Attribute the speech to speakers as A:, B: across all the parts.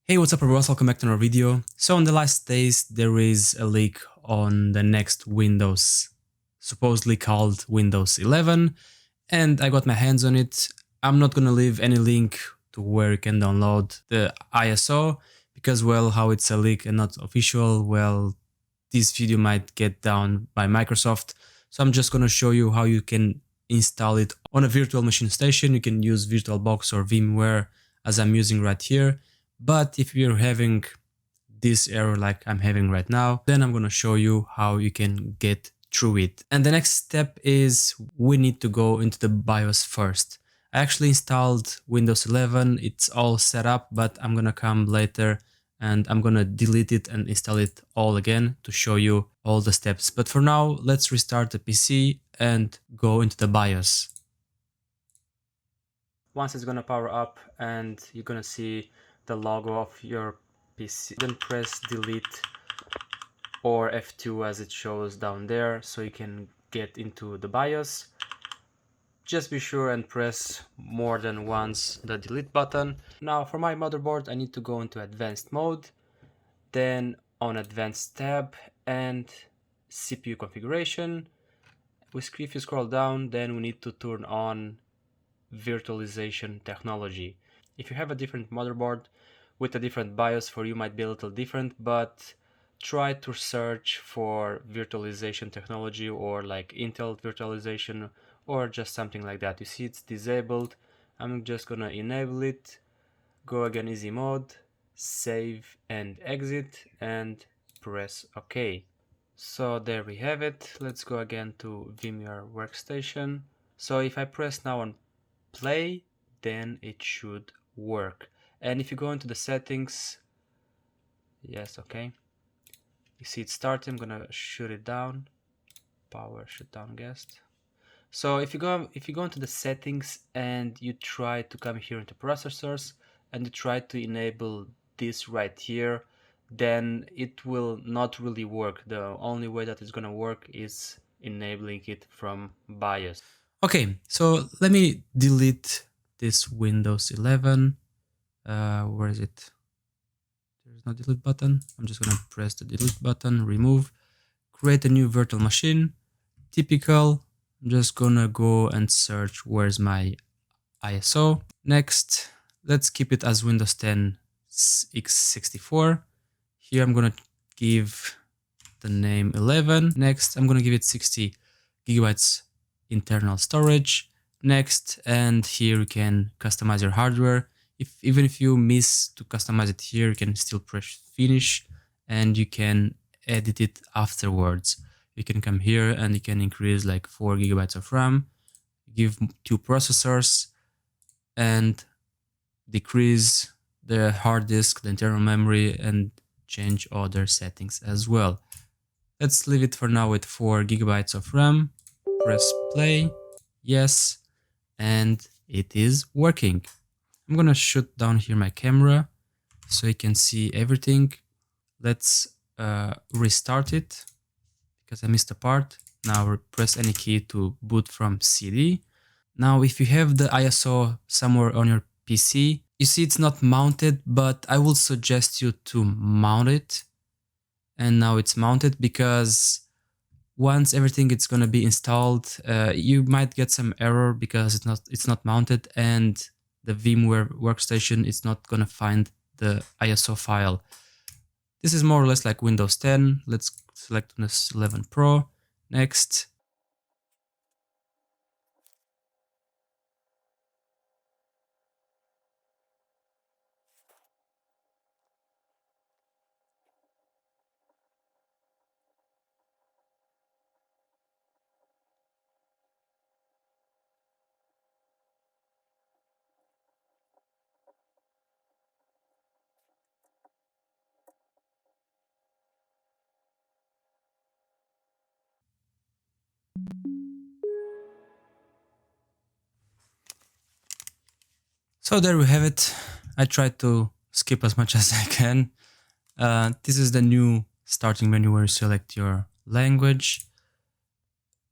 A: Hey, what's up everyone, welcome back to another video. So in the last days there is a leak on the next Windows, supposedly called Windows 11, and I got my hands on it. I'm not gonna leave any link to where you can download the ISO because, well, how it's a leak and not official, well, this video might get down by Microsoft. So I'm just gonna show you how you can install it on a virtual machine station. You can use VirtualBox or vmware as I'm using right here. But if you're having this error like I'm having right now, then I'm gonna show you how you can get through it. And the next step is we need to go into the BIOS first. I actually installed Windows 11, it's all set up, but I'm gonna come later and I'm gonna delete it and install it all again to show you all the steps. But for now, let's restart the PC and go into the BIOS. Once it's gonna power up and you're gonna see the logo of your PC, then press delete or F2 as it shows down there so you can get into the BIOS. Just be sure and press more than once the delete button. Now for my motherboard I need to go into advanced mode, then on advanced tab and CPU configuration. If you scroll down, then we need to turn on virtualization technology. If you have a different motherboard with a different BIOS, for you might be a little different, but try to search for virtualization technology or like Intel virtualization or just something like that. You see it's disabled. I'm just gonna enable it, go again easy mode, save and exit and press OK. So there we have it. Let's go again to vmware workstation. So if I press now on play, then it should work. And if you go into the settings, yes, okay, you see it starting. I'm gonna shut it down, power shutdown guest. So if you go into the settings and you try to come here into processors and you try to enable this right here, then it will not really work. The only way that it's gonna work is enabling it from BIOS. Okay, so let me delete this Windows 11. Where is it? There's no delete button. I'm just gonna press the delete button, remove, create a new virtual machine. Typical. I'm just gonna go and search where's my ISO. Next, let's keep it as Windows 10 x64. Here I'm gonna give the name 11. Next, I'm gonna give it 60 gigabytes internal storage. Next, and here you can customize your hardware. Even if you miss to customize it here, you can still press finish and you can edit it afterwards. You can come here and you can increase like 4 gigabytes of RAM, give 2 processors and decrease the hard disk, the internal memory, and change other settings as well. Let's leave it for now with 4 gigabytes of RAM. Press play, yes, and it is working. I'm gonna shut down here my camera so you can see everything. Let's restart it because I missed a part. Now press any key to boot from CD. Now if you have the ISO somewhere on your PC, you see it's not mounted, but I will suggest you to mount it. And now it's mounted because once everything is gonna be installed, you might get some error because it's not mounted, and the vmware workstation is not gonna find the ISO file. This is more or less like Windows 10. Let's select Windows 11 Pro. Next. So there we have it. I tried to skip as much as I can. This is the new starting menu where you select your language.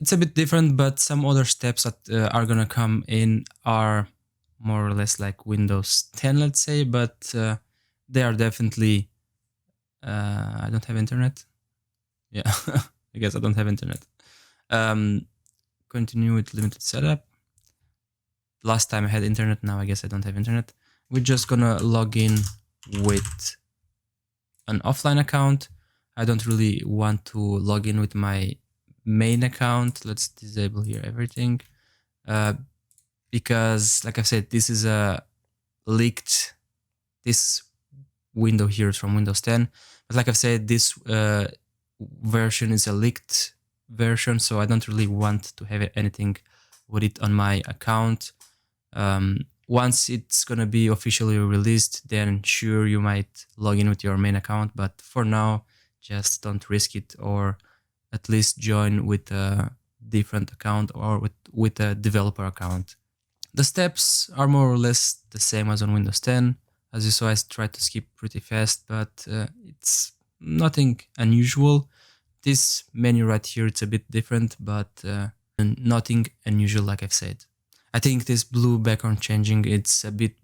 A: It's a bit different, but some other steps that are gonna come in are more or less like Windows 10, let's say, but they are definitely, I don't have internet. Yeah, I guess I don't have internet. Continue with limited setup. Last time I had internet, now I guess I don't have internet. We're just gonna log in with an offline account. I don't really want to log in with my main account. Let's disable here everything. Because like I said, this is a leaked, this window here is from Windows 10. But like I've said, this version is a leaked version, so I don't really want to have anything with it on my account. Once it's gonna be officially released, then sure, you might log in with your main account, but for now, just don't risk it, or at least join with a different account or with a developer account. The steps are more or less the same as on Windows 10. As you saw, I tried to skip pretty fast, but it's nothing unusual. This menu right here, it's a bit different, but nothing unusual, like I've said. I think this blue background changing, it's a bit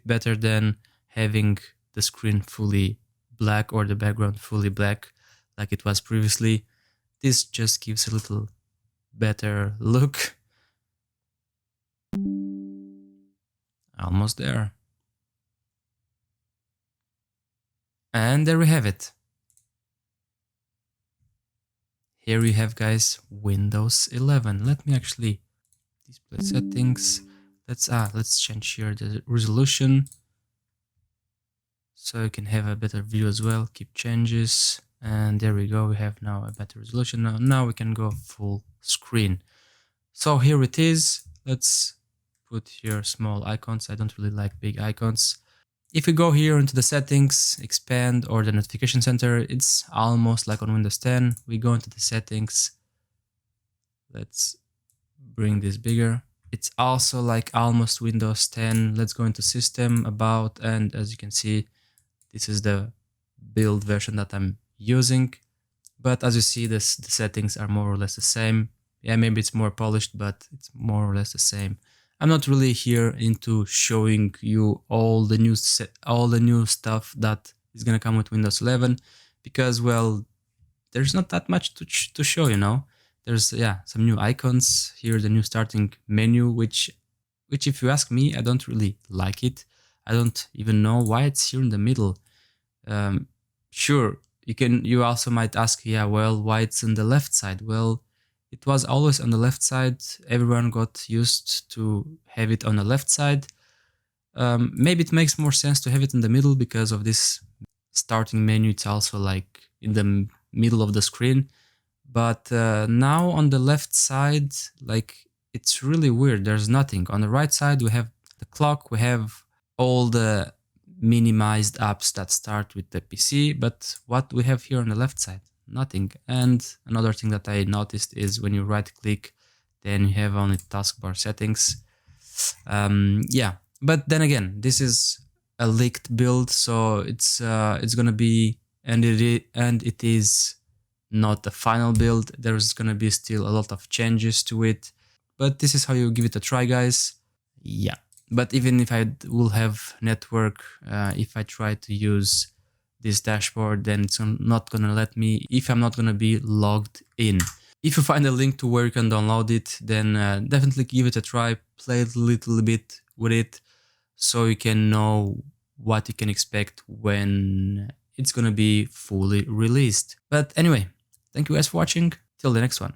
A: better than having the screen fully black or the background fully black like it was previously. This just gives a little better look. Almost there. And there we have it. Here you have, guys, Windows 11. Let me actually display settings. Let's change here the resolution so you can have a better view as well. Keep changes, and there we go. We have now a better resolution. Now we can go full screen. So here it is. Let's put here small icons. I don't really like big icons. If we go here into the settings, expand, or the notification center, it's almost like on Windows 10. We go into the settings. Let's bring this bigger. It's also like almost Windows 10. Let's go into system, about, and as you can see, this is the build version that I'm using. But as you see, the settings are more or less the same. Yeah, maybe it's more polished, but it's more or less the same. I'm not really here into showing you all the new stuff that is gonna come with Windows 11, because, well, there's not that much to show, you know. There's some new icons here, the new starting menu, which if you ask me, I don't really like it. I don't even know why it's here in the middle. Sure, you also might ask, yeah, well, why it's on the left side? Well, it was always on the left side. Everyone got used to have it on the left side. Maybe it makes more sense to have it in the middle because of this starting menu. It's also like in the middle of the screen. But now on the left side, like, it's really weird. There's nothing. On the right side, we have the clock. We have all the minimized apps that start with the PC. But what we have here on the left side? Nothing. And another thing that I noticed is when you right click, then you have only taskbar settings. Yeah, but then again, this is a leaked build, so it's gonna be, and it is not a final build. There's gonna be still a lot of changes to it, but this is how you give it a try, guys. Yeah, but even if I will have network, if I try to use this dashboard, then it's not gonna let me if I'm not gonna be logged in. If you find a link to where you can download it, then definitely give it a try, play a little bit with it, so you can know what you can expect when it's gonna be fully released. But anyway, thank you guys for watching, till the next one.